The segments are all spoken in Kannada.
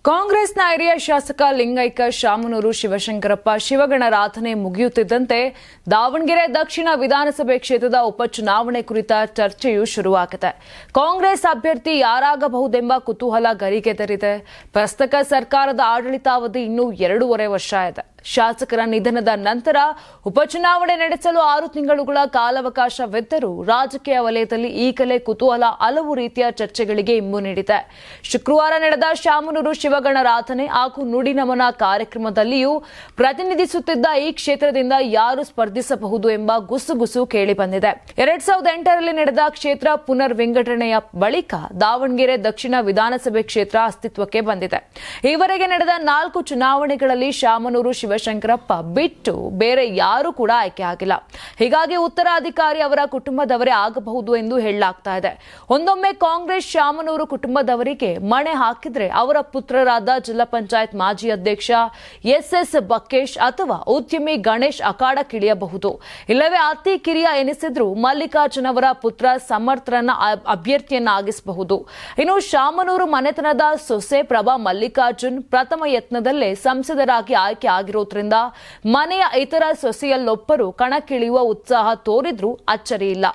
ಕಾಂಗ್ರೆಸ್ನ ಹಿರಿಯ ಶಾಸಕ ಲಿಂಗೈಕ್ಯ ಶಾಮನೂರು ಶಿವಶಂಕರಪ್ಪ ಶಿವಗಣರಾಧನೆ ಮುಗಿಯುತ್ತಿದ್ದಂತೆ ದಾವಣಗೆರೆ ದಕ್ಷಿಣ ವಿಧಾನಸಭೆ ಕ್ಷೇತ್ರದ ಉಪಚುನಾವಣೆ ಕುರಿತ ಚರ್ಚೆಯು ಶುರುವಾಗಿದೆ. ಕಾಂಗ್ರೆಸ್ ಅಭ್ಯರ್ಥಿ ಯಾರಾಗಬಹುದೆಂಬ ಕುತೂಹಲ ಗರಿಗೆದರಿದೆ. ಪ್ರಸಕ್ತ ಸರ್ಕಾರದ ಆಡಳಿತಾವಧಿ ಇನ್ನೂ 2.5 ವರ್ಷ ಇದೆ. ಶಾಸಕರ ನಿಧನದ ನಂತರ ಉಪಚುನಾವಣೆ ನಡೆಸಲು 6 ತಿಂಗಳುಗಳ ಕಾಲಾವಕಾಶವಿದ್ದರೂ ರಾಜಕೀಯ ವಲಯದಲ್ಲಿ ಈಗಲೇ ಕುತೂಹಲ ಹಲವು ರೀತಿಯ ಚರ್ಚೆಗಳಿಗೆ ಇಂಬು ನೀಡಿದೆ. ಶುಕ್ರವಾರ ನಡೆದ ಶಾಮನೂರು ಶಿವಗಣರಾಧನೆ ಹಾಗೂ ನುಡಿ ನಮನ ಕಾರ್ಯಕ್ರಮದಲ್ಲಿಯೂ ಪ್ರತಿನಿಧಿಸುತ್ತಿದ್ದ ಈ ಕ್ಷೇತ್ರದಿಂದ ಯಾರು ಸ್ಪರ್ಧಿಸಬಹುದು ಎಂಬ ಗುಸುಗುಸು ಕೇಳಿಬಂದಿದೆ. 2008ರಲ್ಲಿ ನಡೆದ ಕ್ಷೇತ್ರ ಪುನರ್ ವಿಂಗಡಣೆಯ ಬಳಿಕ ದಾವಣಗೆರೆ ದಕ್ಷಿಣ ವಿಧಾನಸಭೆ ಕ್ಷೇತ್ರ ಅಸ್ತಿತ್ವಕ್ಕೆ ಬಂದಿದೆ. ಈವರೆಗೆ ನಡೆದ 4 ಚುನಾವಣೆಗಳಲ್ಲಿ ಶಾಮನೂರು ಶಿವಶಂಕರಪ್ಪ ಬಿಟ್ಟು ಬೇರೆ ಯಾರೂ ಕೂಡ ಆಯ್ಕೆ ಆಗಿಲ್ಲ. ಹೀಗಾಗಿ ಉತ್ತರಾಧಿಕಾರಿ ಅವರ ಕುಟುಂಬದವರೇ ಆಗಬಹುದು ಎಂದು ಹೇಳಲಾಗ್ತಾ ಇದೆ. ಒಂದೊಮ್ಮೆ ಕಾಂಗ್ರೆಸ್ ಶಾಮನೂರು ಕುಟುಂಬದವರಿಗೆ ಮಣೆ ಹಾಕಿದ್ರೆ ಅವರ ಪುತ್ರರಾದ ಜಿಲ್ಲಾ ಪಂಚಾಯತ್ ಮಾಜಿ ಅಧ್ಯಕ್ಷ ಎಸ್ ಬಕ್ಕೇಶ್ ಅಥವಾ ಉದ್ಯಮಿ ಗಣೇಶ್ ಅಖಾಡಕ್ಕಿಳಿಯಬಹುದು. ಇಲ್ಲವೇ ಅತಿ ಕಿರಿಯ ಎನಿಸಿದ್ರು ಮಲ್ಲಿಕಾರ್ಜುನ್ ಅವರ ಪುತ್ರ ಸಮರ್ಥರನ್ನ ಅಭ್ಯರ್ಥಿಯನ್ನಾಗಿಸಬಹುದು. ಇನ್ನು ಶಾಮನೂರು ಮನೆತನದ ಸೊಸೆ ಪ್ರಭಾ ಮಲ್ಲಿಕಾರ್ಜುನ್ ಪ್ರಥಮ ಯತ್ನದಲ್ಲೇ ಸಂಸದರಾಗಿ ಆಯ್ಕೆ ಆಗಿರೋದ್ರಿಂದ ಮನೆಯ ಇತರ ಸೊಸೆಯಲ್ಲೊಬ್ಬರು ಕಣಕ್ಕಿಳಿಯುವ ಉತ್ಸಾಹ ತೋರಿದ್ರೂ ಅಚ್ಚರಿ ಇಲ್ಲ.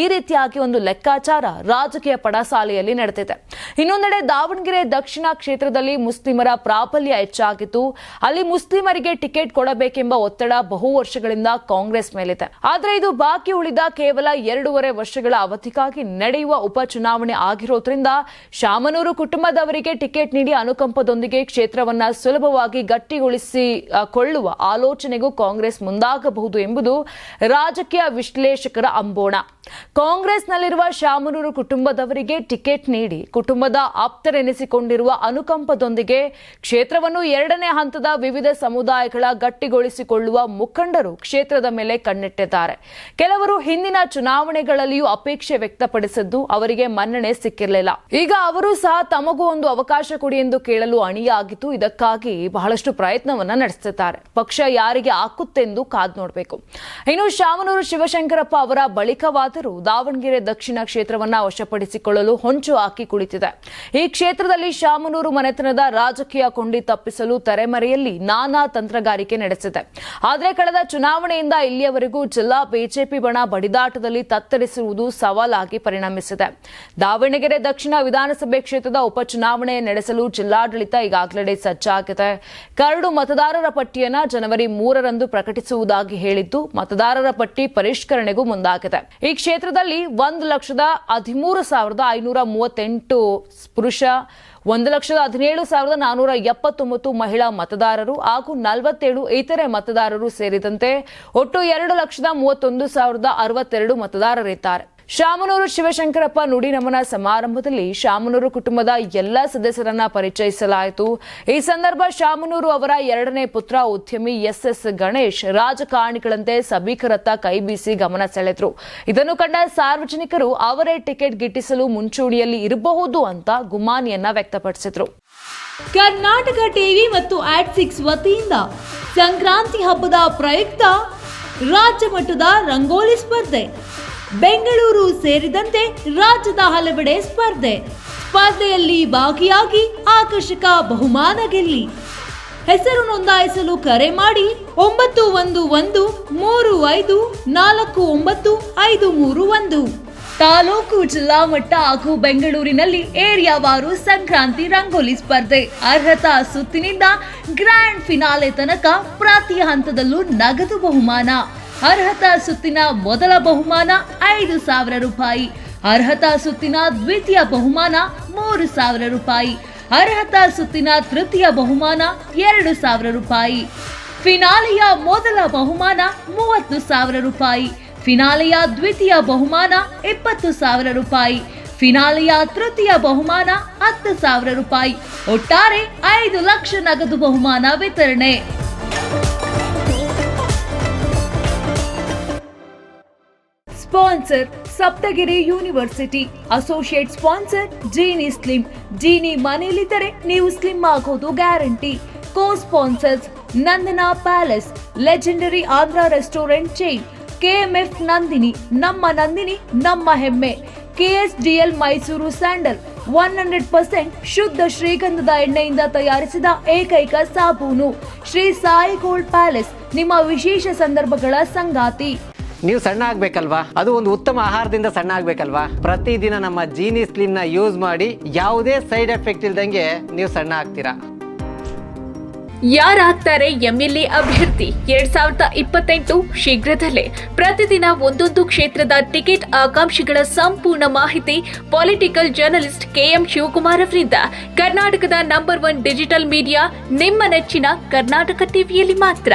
ಈ ರೀತಿಯಾಗಿ ಒಂದು ಲೆಕ್ಕಾಚಾರ ರಾಜಕೀಯ ಪಡಸಾಲೆಯಲ್ಲಿ ನಡೆದಿದೆ. ಇನ್ನೊಂದೆಡೆ ದಾವಣಗೆರೆ ದಕ್ಷಿಣ ಕ್ಷೇತ್ರದಲ್ಲಿ ಮುಸ್ಲಿಮರ ಪ್ರಾಬಲ್ಯ ಹೆಚ್ಚಾಗಿದ್ದು ಅಲ್ಲಿ ಮುಸ್ಲಿಮರಿಗೆ ಟಿಕೆಟ್ ಕೊಡಬೇಕೆಂಬ ಒತ್ತಡ ಬಹು ವರ್ಷಗಳಿಂದ ಕಾಂಗ್ರೆಸ್ ಮೇಲಿದೆ. ಆದರೆ ಇದು ಬಾಕಿ ಉಳಿದ ಕೇವಲ 2.5 ವರ್ಷಗಳ ಅವಧಿಗಾಗಿ ನಡೆಯುವ ಉಪಚುನಾವಣೆ ಆಗಿರೋದ್ರಿಂದ ಶಾಮನೂರು ಕುಟುಂಬದವರಿಗೆ ಟಿಕೆಟ್ ನೀಡಿ ಅನುಕಂಪದೊಂದಿಗೆ ಕ್ಷೇತ್ರವನ್ನ ಸುಲಭವಾಗಿ ಗಟ್ಟಿಗೊಳಿಸಿಕೊಳ್ಳುವ ಆಲೋಚನೆಗೂ ಕಾಂಗ್ರೆಸ್ ಮುಂದಾಗಬಹುದು ಎಂಬುದು ರಾಜಕೀಯ ವಿಶ್ಲೇಷಕರ ಅಂಬೋಣ. ಕಾಂಗ್ರೆಸ್ನಲ್ಲಿರುವ ಶಾಮನೂರು ಕುಟುಂಬದವರಿಗೆ ಟಿಕೆಟ್ ನೀಡಿ ಕುಟುಂಬದ ಆಪ್ತರೆನಿಸಿಕೊಂಡಿರುವ ಅನುಕಂಪದೊಂದಿಗೆ ಕ್ಷೇತ್ರವನ್ನು 2ನೇ ಹಂತದ ವಿವಿಧ ಸಮುದಾಯಗಳ ಗಟ್ಟಿಗೊಳಿಸಿಕೊಳ್ಳುವ ಮುಖಂಡರು ಕ್ಷೇತ್ರದ ಮೇಲೆ ಕಣ್ಣಿಟ್ಟಿದ್ದಾರೆ. ಕೆಲವರು ಹಿಂದಿನ ಚುನಾವಣೆಗಳಲ್ಲಿಯೂ ಅಪೇಕ್ಷೆ ವ್ಯಕ್ತಪಡಿಸಿದ್ದು ಅವರಿಗೆ ಮನ್ನಣೆ ಸಿಕ್ಕಿರಲಿಲ್ಲ. ಈಗ ಅವರು ಸಹ ತಮಗೂ ಒಂದು ಅವಕಾಶ ಕೊಡಿ ಎಂದು ಕೇಳಲು ಅಣಿಯಾಗಿದ್ದು ಇದಕ್ಕಾಗಿ ಬಹಳಷ್ಟು ಪ್ರಯತ್ನವನ್ನ ನಡೆಸುತ್ತಿದ್ದಾರೆ. ಪಕ್ಷ ಯಾರಿಗೆ ಹಾಕುತ್ತೆಂದು ಕಾದು ನೋಡಬೇಕು. ಇನ್ನು ಶಾಮನೂರು ಶಿವಶಂಕರಪ್ಪ ಅವರ ಬಳಿಕವಾದರೂ ದಾವಣಗೆರೆ ದಕ್ಷಿಣ ಕ್ಷೇತ್ರವನ್ನ ವಶಪಡಿಸಿಕೊಳ್ಳಲು ಹೊಂಚು ಹಾಕಿ ಕುಳಿತಿದೆ. ಈ ಕ್ಷೇತ್ರದಲ್ಲಿ ಶಾಮನೂರು ಮನೆತನದ ರಾಜಕೀಯ ಕೊಂಡಿ ತಪ್ಪಿಸಲು ತೆರೆಮರೆಯಲ್ಲಿ ನಾನಾ ತಂತ್ರಗಾರಿಕೆ ನಡೆಸಿದೆ. ಆದರೆ ಕಳೆದ ಚುನಾವಣೆಯಿಂದ ಇಲ್ಲಿಯವರೆಗೂ ಜಿಲ್ಲಾ ಬಿಜೆಪಿ ಬಣ ಬಡಿದಾಟದಲ್ಲಿ ತತ್ತರಿಸಿರುವುದು ಸವಾಲಾಗಿ ಪರಿಣಮಿಸಿದೆ. ದಾವಣಗೆರೆ ದಕ್ಷಿಣ ವಿಧಾನಸಭೆ ಕ್ಷೇತ್ರದ ಉಪಚುನಾವಣೆ ನಡೆಸಲು ಜಿಲ್ಲಾಡಳಿತ ಈಗಾಗಲೇ ಸಜ್ಜಾಗಿದೆ. ಕರಡು ಮತದಾರರ ಪಟ್ಟಿಯನ್ನ ಜನವರಿ 3ರಂದು ಪ್ರಕಟಿಸುವುದಾಗಿ ಹೇಳಿದ್ದು ಮತದಾರರ ಪಟ್ಟಿ ಪರಿಷ್ಕರಣೆಗೂ ಮುಂದಾಗಿದೆ. ಈ ಕ್ಷೇತ್ರದಲ್ಲಿ 1,13,538 ಪುರುಷ, 1,17,479 ಮಹಿಳಾ ಮತದಾರರು ಹಾಗೂ 47 ಇತರೆ ಮತದಾರರು ಸೇರಿದಂತೆ ಒಟ್ಟು 2,31,062 ಮತದಾರರಿದ್ದಾರೆ. ಶಾಮನೂರು ಶಿವಶಂಕರಪ್ಪ ನುಡಿ ನಮನ ಸಮಾರಂಭದಲ್ಲಿ ಶಾಮನೂರು ಕುಟುಂಬದ ಎಲ್ಲ ಸದಸ್ಯರನ್ನ ಪರಿಚಯಿಸಲಾಯಿತು. ಈ ಸಂದರ್ಭ ಶಾಮನೂರು ಅವರ 2ನೇ ಪುತ್ರ ಉದ್ಯಮಿ ಎಸ್ ಗಣೇಶ್ ರಾಜಕಾರಣಿಗಳಂತೆ ಸಭಿಕರತ್ತ ಕೈಬೀಸಿ ಗಮನ ಸೆಳೆದ್ರು. ಇದನ್ನು ಕಂಡ ಸಾರ್ವಜನಿಕರು ಅವರೇ ಟಿಕೆಟ್ ಗಿಟ್ಟಿಸಲು ಮುಂಚೂಣಿಯಲ್ಲಿ ಇರಬಹುದು ಅಂತ ಗುಮಾನಿಯನ್ನ ವ್ಯಕ್ತಪಡಿಸಿದ್ರು. ಕರ್ನಾಟಕ ಟಿವಿ ಮತ್ತು ಆಡ್6 ವತಿಯಿಂದ ಸಂಕ್ರಾಂತಿ ಹಬ್ಬದ ಪ್ರಯುಕ್ತ ರಾಜ್ಯ ಮಟ್ಟದ ರಂಗೋಲಿ ಸ್ಪರ್ಧೆ, ಬೆಂಗಳೂರು ಸೇರಿದಂತೆ ರಾಜ್ಯದ ಹಲವೆಡೆ ಸ್ಪರ್ಧೆಯಲ್ಲಿ ಭಾಗಿಯಾಗಿ ಆಕರ್ಷಕ ಬಹುಮಾನ ಗೆಲ್ಲಿ. ಹೆಸರು ನೋಂದಾಯಿಸಲು ಕರೆ ಮಾಡಿ 9113549531. ತಾಲೂಕು, ಜಿಲ್ಲಾ ಮಟ್ಟ ಹಾಗೂ ಬೆಂಗಳೂರಿನಲ್ಲಿ ಏರಿಯಾವಾರು ಸಂಕ್ರಾಂತಿ ರಂಗೋಲಿ ಸ್ಪರ್ಧೆ. ಅರ್ಹತಾ ಸುತ್ತಿನಿಂದ ಗ್ರ್ಯಾಂಡ್ ಫಿನಾಲೆ ತನಕ ಪ್ರತಿ ಹಂತದಲ್ಲೂ ನಗದು ಬಹುಮಾನ. ಅರ್ಹತಾ ಸುತ್ತಿನ ಮೊದಲ ಬಹುಮಾನ 5,000 ರೂಪಾಯಿ, ಅರ್ಹತಾ ಸುತ್ತಿನ ದ್ವಿತೀಯ ಬಹುಮಾನ 3,000 ರೂಪಾಯಿ, ಅರ್ಹತಾ ಸುತ್ತಿನ ತೃತೀಯ ಬಹುಮಾನ 2,000 ರೂಪಾಯಿ, ಫಿನಾಲೆಯ ಮೊದಲ ಬಹುಮಾನ 30,000 ರೂಪಾಯಿ, ಫಿನಾಲೆಯ ದ್ವಿತೀಯ ಬಹುಮಾನ 20,000 ರೂಪಾಯಿ, ಫಿನಾಲೆಯ ತೃತೀಯ ಬಹುಮಾನ 10,000 ರೂಪಾಯಿ. ಒಟ್ಟಾರೆ 5 ಲಕ್ಷ ನಗದು ಬಹುಮಾನ ವಿತರಣೆ. Sponsor Saptagiri university. Associate sponsor Jeeni slim. Jeeni ಮನೆಯಲ್ಲಿದ್ದರೆ ನೀವು ಸ್ಲಿಮ್ ಆಗೋದು guarantee. Co sponsors Nandana palace, legendary Andhra restaurant chain, KMF Nandini, ನಮ್ಮ ಹೆಮ್ಮೆ, ಕೆಎಸ್ಡಿಎಲ್ ಮೈಸೂರು ಸ್ಯಾಂಡಲ್, 100% ಶುದ್ಧ ಶ್ರೀಗಂಧದ ಎಣ್ಣೆಯಿಂದ ತಯಾರಿಸಿದ ಏಕೈಕ ಸಾಬೂನು. ಶ್ರೀ ಸಾಯಿ ಗೋಲ್ಡ್ ಪ್ಯಾಲೇಸ್, ನಿಮ್ಮ ವಿಶೇಷ ಸಂದರ್ಭಗಳ ಸಂಗಾತಿ. ನೀವು ಸಣ್ಣ ಆಗ್ಬೇಕಲ್ವಾ? ಅದು ಒಂದು ಉತ್ತಮ ಆಹಾರದಿಂದ ಸಣ್ಣ ಆಗ್ಬೇಕಲ್ವಾ? ಪ್ರತಿದಿನ ನಮ್ಮ ಜೀನಿ ಸ್ಲಿಮ್ ನ ಯೂಸ್ ಮಾಡಿ ಯಾವುದೇ ಸೈಡ್ ಎಫೆಕ್ಟ್ ಇಲ್ದಂಗೆ ನೀವು ಸಣ್ಣ ಆಗ್ತೀರಾ. ಯಾರಾಗ್ತಾರೆ ಎಂಎಲ್ಎ ಅಭ್ಯರ್ಥಿ 2028 ಶೀಘ್ರದಲ್ಲೇ. ಪ್ರತಿದಿನ ಒಂದೊಂದು ಕ್ಷೇತ್ರದ ಟಿಕೆಟ್ ಆಕಾಂಕ್ಷಿಗಳ ಸಂಪೂರ್ಣ ಮಾಹಿತಿ ಪೊಲಿಟಿಕಲ್ ಜರ್ನಲಿಸ್ಟ್ KM ಶಿವಕುಮಾರ್ ಅವರಿಂದ. ಕರ್ನಾಟಕದ ನಂಬರ್ 1 ಡಿಜಿಟಲ್ ಮೀಡಿಯಾ ನಿಮ್ಮ ನೆಚ್ಚಿನ ಕರ್ನಾಟಕ ಟಿವಿಯಲ್ಲಿ ಮಾತ್ರ.